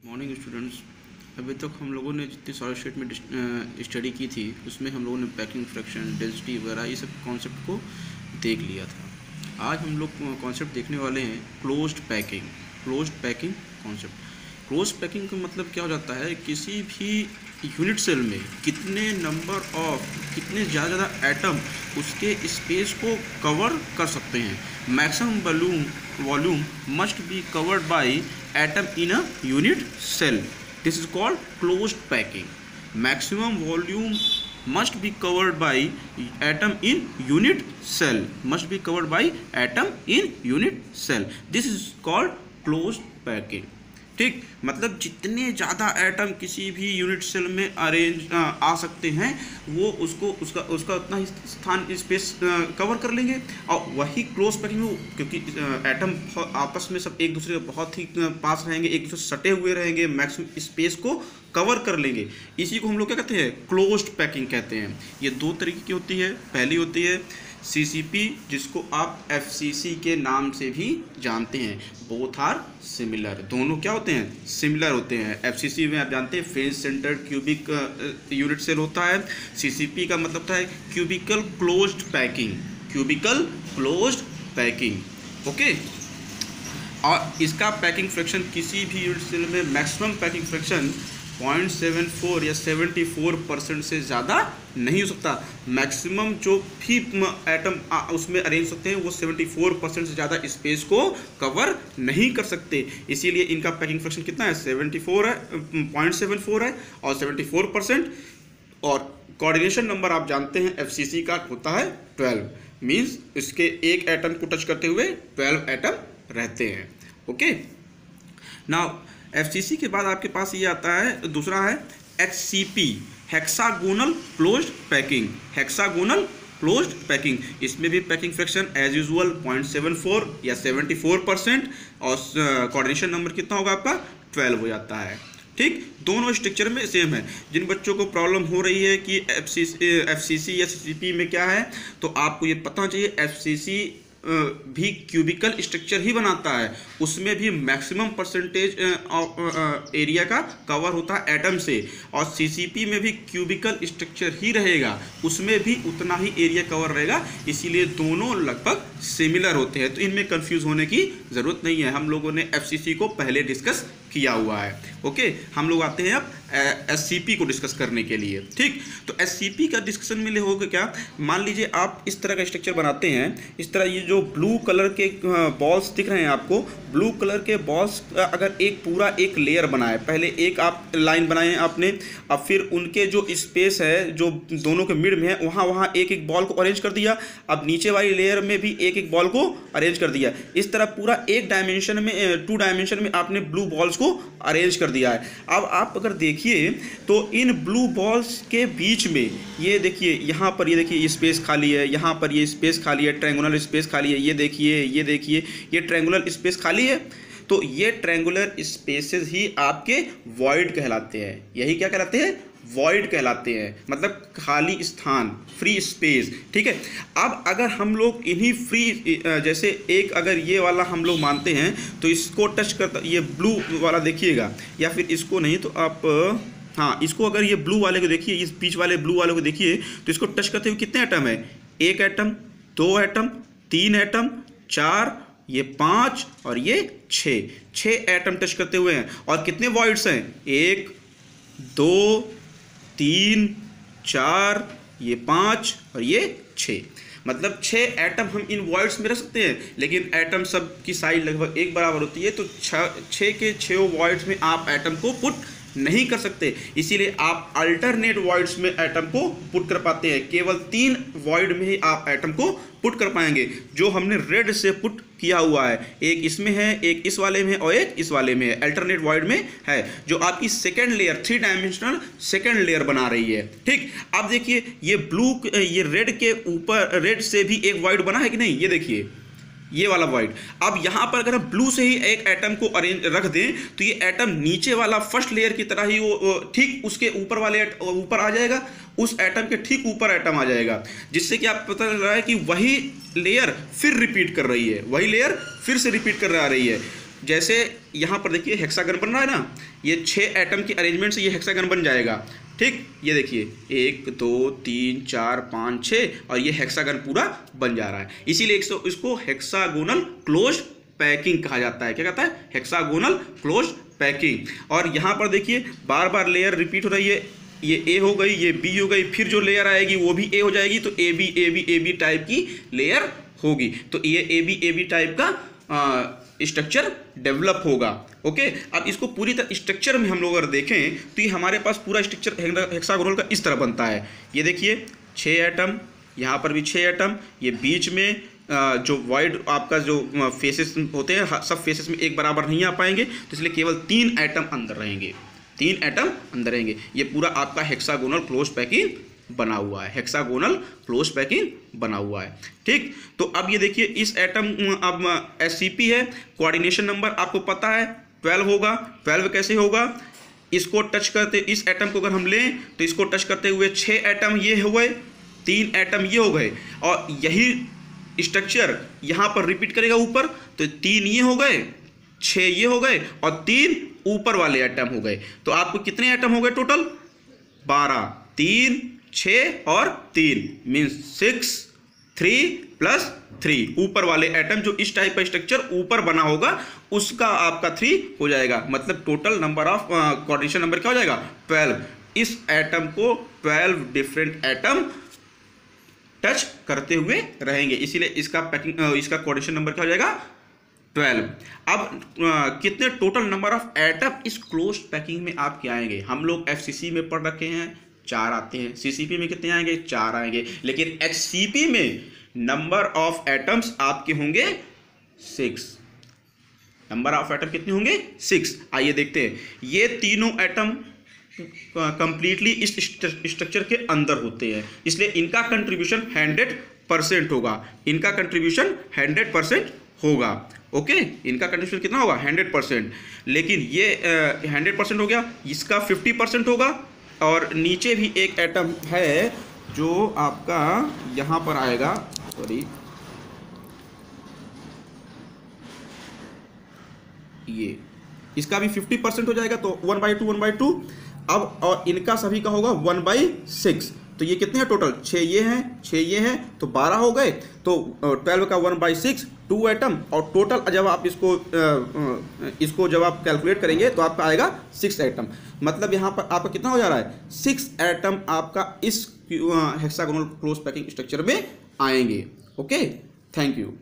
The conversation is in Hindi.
Morning students. अभी तक हम लोगों ने जितनी सॉलिड स्टेट में स्टडी की थी उसमें हम लोगों ने पैकिंग फ्रैक्शन, डेंसिटी वगैरह ये सब कॉन्सेप्ट को देख लिया था। आज हम लोग कॉन्सेप्ट देखने वाले हैं closed packing concept. Closed packing का मतलब क्या हो जाता है, किसी भी यूनिट सेल में कितने ज़्यादा एटम उसके स्पेस को कवर कर सकते हैं। Maximum volume must be covered by atom in a unit cell. This is called closed packing. Maximum volume must be covered by atom in unit cell. This is called closed packing. ठीक, मतलब जितने ज़्यादा एटम किसी भी यूनिट सेल में आ सकते हैं वो उसका उतना ही स्थान स्पेस कवर कर लेंगे। और वही क्लोज पैकिंग हो, क्योंकि एटम आपस में सब एक दूसरे के बहुत ही पास रहेंगे, एक दूसरे से सटे हुए रहेंगे, मैक्सिमम स्पेस को कवर कर लेंगे। इसी को हम लोग क्या कहते हैं, क्लोज्ड पैकिंग कहते हैं। ये दो तरीके की होती है। पहली होती है CCP, जिसको आप FCC के नाम से भी जानते हैं। बोथ आर सिमिलर, दोनों क्या होते हैं, सिमिलर होते हैं। FCC में आप जानते हैं face centred cubic unit cell होता है। CCP का मतलब था क्यूबिकल क्लोज्ड पैकिंग। ओके, और इसका पैकिंग फ्रैक्शन किसी भी यूनिट सेल में मैक्सिमम पैकिंग फ्रैक्शन 0.74 या 74% से ज़्यादा नहीं हो सकता। मैक्सिमम जो भी एटम उसमें अरेंज सकते हैं वो 74% से ज़्यादा स्पेस को कवर नहीं कर सकते। इसीलिए इनका पैकिंग फ्रैक्शन कितना है, 74 है, 0.74 है और 74%। और कोऑर्डिनेशन नंबर आप जानते हैं FCC का होता है 12, मीन्स इसके एक एटम को टच करते हुए 12 एटम रहते हैं। ओके, नाउ FCC के बाद आपके पास ये आता है, दूसरा है HCP, हेक्सागोनल क्लोज्ड पैकिंग। इसमें भी पैकिंग फ्रैक्शन एज यूजुअल 0.74 या 74%, और कोऑर्डिनेशन नंबर कितना होगा आपका, 12 हो जाता है। ठीक, दोनों स्ट्रक्चर में सेम है। जिन बच्चों को प्रॉब्लम हो रही है कि FCC या CCP में क्या है, तो आपको ये पता चाहिए FCC भी क्यूबिकल स्ट्रक्चर ही बनाता है, उसमें भी मैक्सिमम परसेंटेज एरिया का कवर होता है एटम से। और CCP में भी क्यूबिकल स्ट्रक्चर ही रहेगा, उसमें भी उतना ही एरिया कवर रहेगा। इसीलिए दोनों लगभग सिमिलर होते हैं, तो इनमें कंफ्यूज होने की ज़रूरत नहीं है। हम लोगों ने FCC को पहले डिस्कस किया हुआ है। ओके, हम लोग आते हैं अब SCP को डिस्कस करने के लिए। ठीक, तो SCP का डिस्कशन में होगा क्या, मान लीजिए आप इस तरह का स्ट्रक्चर बनाते हैं। इस तरह ये जो ब्लू कलर के बॉल्स दिख रहे हैं आपको, ब्लू कलर के बॉल्स अगर एक लेयर बनाए, पहले एक आप लाइन बनाए आपने, अब फिर उनके जो स्पेस है जो दोनों के मिड में है वहाँ एक एक बॉल को अरेंज कर दिया। अब नीचे वाली लेयर में भी एक एक बॉल को अरेंज कर दिया। इस तरह पूरा 2 डायमेंशन में आपने ब्लू बॉल्स को अरेंज कर दिया है। अब आप अगर देखिए तो इन ब्लू बॉल्स के बीच में ये देखिए, यहाँ पर ये देखिए ये स्पेस खाली है, यहाँ पर ये स्पेस खाली है, ट्रायंगुलर स्पेस खाली है। ये देखिए ये ट्रायंगुलर स्पेस खाली है। तो ये ट्रायंगुलर स्पेसेस ही आपके वॉइड कहलाते हैं। यही क्या कहलाते हैं, वॉइड कहलाते हैं, मतलब खाली स्थान, फ्री स्पेस। ठीक है, अब अगर हम लोग इन्हीं फ्री, जैसे एक अगर ये वाला हम लोग मानते हैं तो इसको टच करता, ये ब्लू वाला देखिएगा, या फिर इसको नहीं तो आप, हाँ इसको, अगर ये ब्लू वाले को देखिए, इस बीच वाले ब्लू वाले को देखिए, तो इसको टच करते हुए कितने एटम है, 1 एटम, 2 एटम, 3 एटम, 4, ये 5 और ये 6 एटम टच करते हुए हैं। और कितने वॉइड्स हैं, 1 2 3 4, ये 5 और ये 6, मतलब 6 एटम हम इन वॉइड्स में रख सकते हैं। लेकिन एटम सब की साइज लगभग एक बराबर होती है, तो 6 के 6 वॉइड्स में आप एटम को पुट नहीं कर सकते। इसीलिए आप अल्टरनेट वॉइड्स में एटम को पुट कर पाते हैं। केवल 3 वॉइड में ही आप एटम को पुट कर पाएंगे, जो हमने रेड से पुट किया हुआ है। एक इसमें है, एक इस वाले में है और एक इस वाले में है, अल्टरनेट वॉइड में है, जो आपकी second layer, 3 dimensional second layer बना रही है। ठीक, अब देखिए ये रेड के ऊपर, रेड से भी एक वॉइड बना है कि नहीं, ये देखिए ये वाला वॉइड। अब यहाँ पर अगर हम ब्लू से ही एक एटम को अरेंज रख दें तो ये एटम नीचे वाला फर्स्ट लेयर की तरह ही वो ठीक उसके ऊपर वाले ऊपर आ जाएगा, उस एटम के ठीक ऊपर एटम आ जाएगा, जिससे कि आप पता चल रहा है कि वही लेयर फिर रिपीट कर रही है, वही लेयर फिर से रिपीट कर रही है। जैसे यहाँ पर देखिए हेक्सागन बन रहा है ना, ये 6 एटम की अरेंजमेंट से ये हेक्सागन बन जाएगा। ठीक, ये देखिए 1 2 3 4 5 6 और ये हेक्सागन पूरा बन जा रहा है। इसीलिए इसको हेक्सागोनल क्लोज पैकिंग कहा जाता है। क्या कहता है? Hexagonal close packing. और यहाँ पर देखिए बार बार लेयर रिपीट हो रही है, ये ए हो गई, ये बी हो गई, फिर जो लेयर आएगी वो भी ए हो जाएगी, तो ए बी टाइप की लेयर होगी। तो ये ए बी टाइप का स्ट्रक्चर डेवलप होगा। ओके, अब इसको पूरी तरह स्ट्रक्चर में हम लोग अगर देखें तो ये हमारे पास पूरा स्ट्रक्चर हेक्सागोनल का इस तरह बनता है। ये देखिए 6 एटम, यहाँ पर भी 6 एटम, ये बीच में जो वाइड आपका जो फेसेस होते हैं, सब फेसेस में एक बराबर नहीं आ पाएंगे, तो इसलिए केवल 3 एटम अंदर रहेंगे, 3 एटम अंदर रहेंगे। ये पूरा आपका हेक्सागोनल क्लोज पैकिंग बना हुआ है, हेक्सागोनल क्लोज पैकिंग बना हुआ है। ठीक, तो अब ये देखिए इस एटम, अब SCP है, कोऑर्डिनेशन नंबर आपको पता है 12 होगा। 12 कैसे होगा? इसको टच करते, इस एटम को अगर हम लें तो इसको टच करते हुए 6 एटम ये हो गए, 3 एटम ये हो गए, और यही स्ट्रक्चर यहाँ पर रिपीट करेगा ऊपर, तो 3 ये हो गए, 6 ये हो गए और 3 ऊपर वाले एटम हो गए। तो आपको कितने एटम हो गए टोटल? 12, 3 6 और 3 मीन्स 6, 3 + 3 ऊपर वाले एटम जो इस टाइप का स्ट्रक्चर ऊपर बना होगा उसका आपका 3 हो जाएगा। मतलब total number of coordination number क्या हो जाएगा? 12। इस एटम को 12 डिफरेंट एटम टच करते हुए रहेंगे, इसीलिए इसका पैकिंग, इसका कोऑर्डिनेशन नंबर क्या हो जाएगा? 12। अब कितने टोटल नंबर ऑफ एटम इस क्लोज पैकिंग में आपके आएंगे? हम लोग FCC में पढ़ रखे हैं 4 आते हैं, CCP में कितने आएंगे? 4 आएंगे, लेकिन HCP में नंबर ऑफ एटम्स आपके होंगे 6। नंबर ऑफ एटम कितने होंगे? 6। आइए देखते हैं, ये तीनों एटम कंप्लीटली इस स्ट्रक्चर के अंदर होते हैं, इसलिए इनका कंट्रीब्यूशन 100% होगा, इनका कंट्रीब्यूशन 100% होगा। ओके, इनका कंट्रीब्यूशन कितना होगा? 100%। लेकिन ये 100% हो गया, इसका 50% होगा। और नीचे भी एक एटम है जो आपका यहाँ पर आएगा, सॉरी, ये इसका भी 50% हो जाएगा, तो 1/2 1/2। अब और इनका सभी का होगा 1/6। तो ये कितने हैं टोटल? 6 ये हैं, 6 ये हैं, तो 12 हो गए। तो 12 का 1/6 2 एटम, और टोटल जब आप इसको जब आप कैलकुलेट करेंगे तो आपका आएगा 6 एटम। मतलब यहाँ पर आपका कितना हो जा रहा है? 6 एटम आपका इस हेक्सागोनल क्लोज पैकिंग स्ट्रक्चर में आएंगे। Okay, thank you.